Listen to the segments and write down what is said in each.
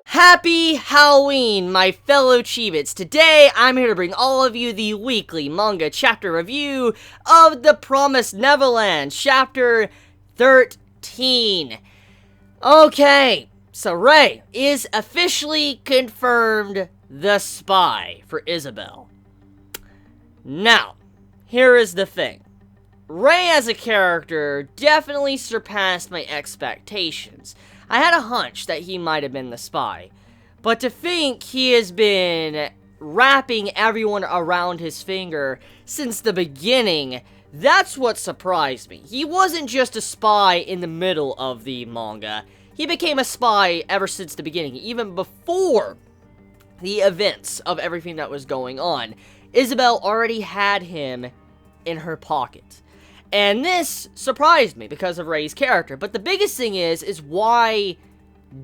Happy Halloween, my fellow Chibits. Today, I'm here to bring all of you the weekly manga chapter review of The Promised Neverland, chapter 13. Okay, so Rei is officially confirmed the spy for Isabelle. Now, here is the thing. Rei as a character definitely surpassed my expectations. I had a hunch that he might have been the spy, but to think he has been wrapping everyone around his finger since the beginning, that's what surprised me. He wasn't just a spy in the middle of the manga. He became a spy ever since the beginning, even before the events of everything that was going on. Isabelle already had him in her pocket. And this surprised me because of Rei's character. But the biggest thing is why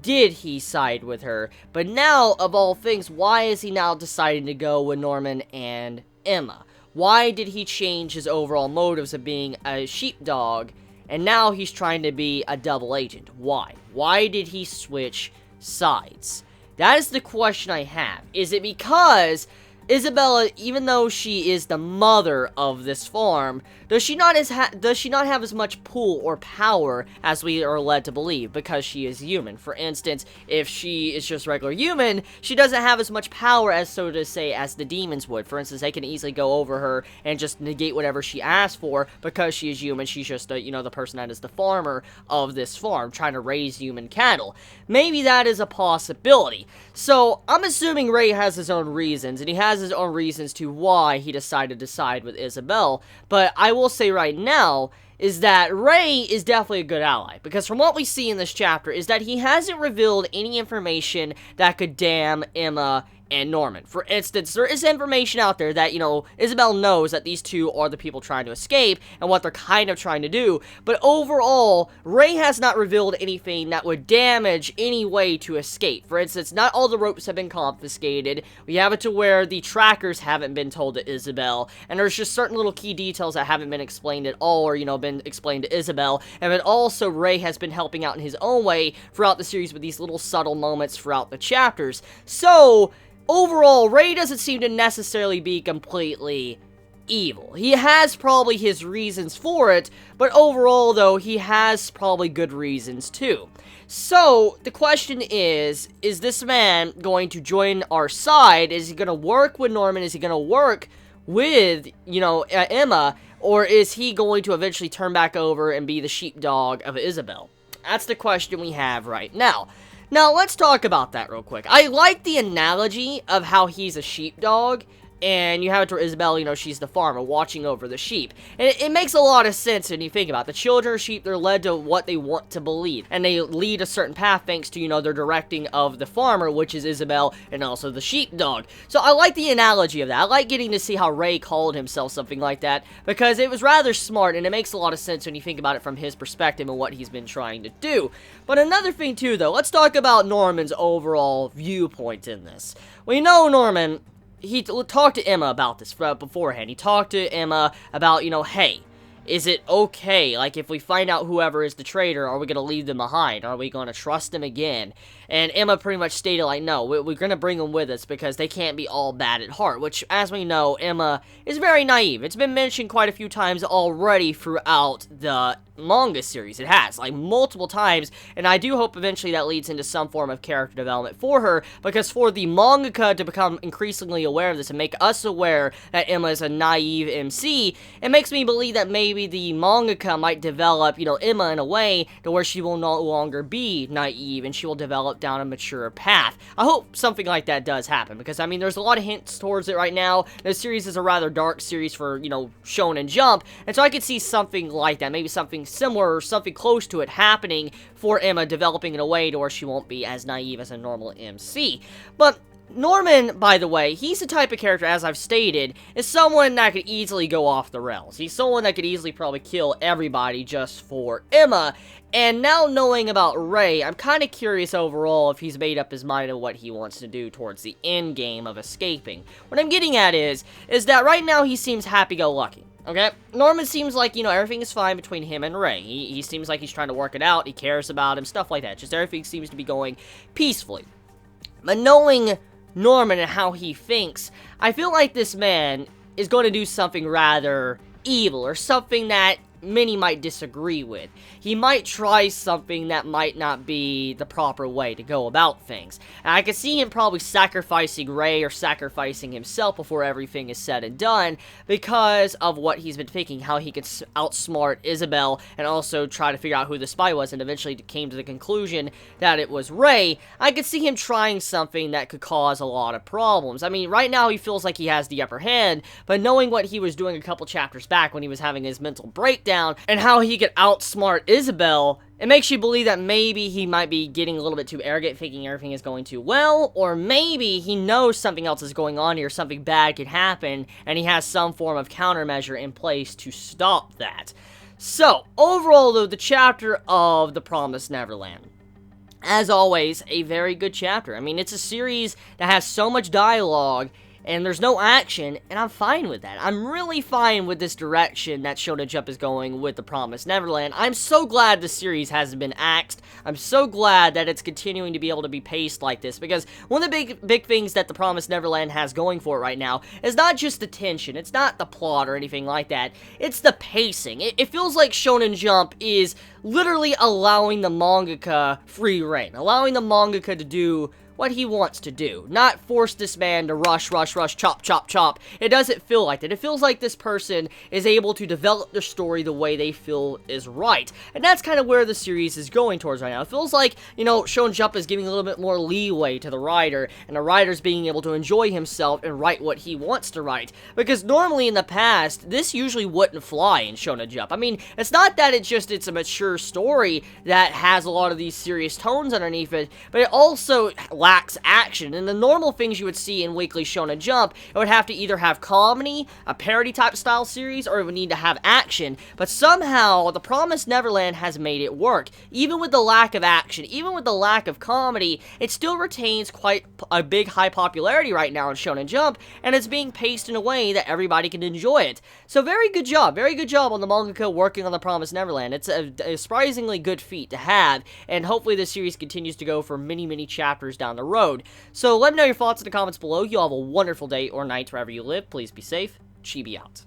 did he side with her? But now, of all things, why is he now deciding to go with Norman and Emma? Why did he change his overall motives of being a sheepdog, and now he's trying to be a double agent? Why? Why did he switch sides? That is the question I have. Is it because Isabella, even though she is the mother of this farm, does she not have as much pull or power as we are led to believe because she is human? For instance, if she is just regular human, she doesn't have as much power as, so to say, as the demons would. For instance, they can easily go over her and just negate whatever she asks for because she is human. She's just, the person that is the farmer of this farm, trying to raise human cattle. Maybe that is a possibility. So, I'm assuming Rei has his own reasons, and he has his own reasons to why he decided to side with Isabelle, but I will say right now is that Rei is definitely a good ally, because from what we see in this chapter is that he hasn't revealed any information that could damn Emma and Norman. For instance, there is information out there that, Isabelle knows that these two are the people trying to escape and what they're kind of trying to do, but overall, Rei has not revealed anything that would damage any way to escape. For instance, not all the ropes have been confiscated. We have it to where the trackers haven't been told to Isabelle, and there's just certain little key details that haven't been explained at all, or, been explained to Isabelle, and then also Rei has been helping out in his own way throughout the series with these little subtle moments throughout the chapters. So, overall, Rei doesn't seem to necessarily be completely evil. He has probably his reasons for it, but overall, though, he has probably good reasons, too. So, the question is this man going to join our side? Is he going to work with Norman? Is he going to work with, Emma? Or is he going to eventually turn back over and be the sheepdog of Isabelle? That's the question we have right now. Now, let's talk about that real quick. I like the analogy of how he's a sheepdog, and you have it to Isabelle, she's the farmer watching over the sheep. And it makes a lot of sense when you think about it. The children of sheep, they're led to what they want to believe, and they lead a certain path thanks to, their directing of the farmer, which is Isabelle, and also the sheepdog. So I like the analogy of that. I like getting to see how Rei called himself something like that, because it was rather smart, and it makes a lot of sense when you think about it from his perspective and what he's been trying to do. But another thing, too, though, let's talk about Norman's overall viewpoint in this. We know Norman, he talked to Emma about this beforehand. He talked to Emma about, hey, is it okay, like, if we find out whoever is the traitor, are we going to leave them behind? Are we going to trust them again? And Emma pretty much stated, like, no, we're going to bring them with us because they can't be all bad at heart, which, as we know, Emma is very naive. It's been mentioned quite a few times already throughout the manga series. It has, like, multiple times, and I do hope eventually that leads into some form of character development for her, because for the mangaka to become increasingly aware of this and make us aware that Emma is a naive MC, it makes me believe that maybe the mangaka might develop, Emma in a way to where she will no longer be naive, and she will develop down a mature path. I hope something like that does happen, because, there's a lot of hints towards it right now. The series is a rather dark series for, Shonen Jump, and so I could see something like that, maybe something similar or something close to it happening for Emma, developing in a way to where she won't be as naive as a normal MC. But Norman, by the way, he's the type of character, as I've stated, is someone that could easily go off the rails. He's someone that could easily probably kill everybody just for Emma. And now knowing about Rei, I'm kind of curious overall if he's made up his mind on what he wants to do towards the end game of escaping. What I'm getting at is that right now he seems happy-go-lucky. Okay? Norman seems like, everything is fine between him and Ray. He seems like he's trying to work it out, he cares about him, stuff like that. Just everything seems to be going peacefully. But knowing Norman and how he thinks, I feel like this man is going to do something rather evil, or something that many might disagree with. He might try something that might not be the proper way to go about things. And I could see him probably sacrificing Ray or sacrificing himself before everything is said and done because of what he's been thinking, how he could outsmart Isabel and also try to figure out who the spy was, and eventually came to the conclusion that it was Ray. I could see him trying something that could cause a lot of problems. I mean, right now he feels like he has the upper hand, but knowing what he was doing a couple chapters back when he was having his mental breakdown, and how he could outsmart Isabel, it makes you believe that maybe he might be getting a little bit too arrogant, thinking everything is going too well, or maybe he knows something else is going on here, something bad could happen, and he has some form of countermeasure in place to stop that. So, overall though, the chapter of The Promised Neverland, as always, a very good chapter. I mean, it's a series that has so much dialogue, and there's no action, and I'm fine with that. I'm really fine with this direction that Shonen Jump is going with The Promised Neverland. I'm so glad the series hasn't been axed. I'm so glad that it's continuing to be able to be paced like this, because one of the big things that The Promised Neverland has going for it right now is not just the tension, it's not the plot or anything like that, it's the pacing. It feels like Shonen Jump is literally allowing the mangaka free reign, allowing the mangaka to do what he wants to do, not force this man to rush, chop, chop, chop. It doesn't feel like that. It feels like this person is able to develop their story the way they feel is right, and that's kind of where the series is going towards right now. It feels like, Shonen Jump is giving a little bit more leeway to the writer, and the writer's being able to enjoy himself and write what he wants to write, because normally in the past, this usually wouldn't fly in Shonen Jump. I mean, it's not that it's a mature story that has a lot of these serious tones underneath it, but it also lacks action. And the normal things you would see in Weekly Shonen Jump, it would have to either have comedy, a parody type style series, or it would need to have action. But somehow, The Promised Neverland has made it work. Even with the lack of action, even with the lack of comedy, it still retains quite a big high popularity right now in Shonen Jump, and it's being paced in a way that everybody can enjoy it. So very good job on the mangaka working on The Promised Neverland. It's a surprisingly good feat to have, and hopefully this series continues to go for many chapters down the road. So let me know your thoughts in the comments below. You all have a wonderful day or night wherever you live. Please be safe. Chibi out.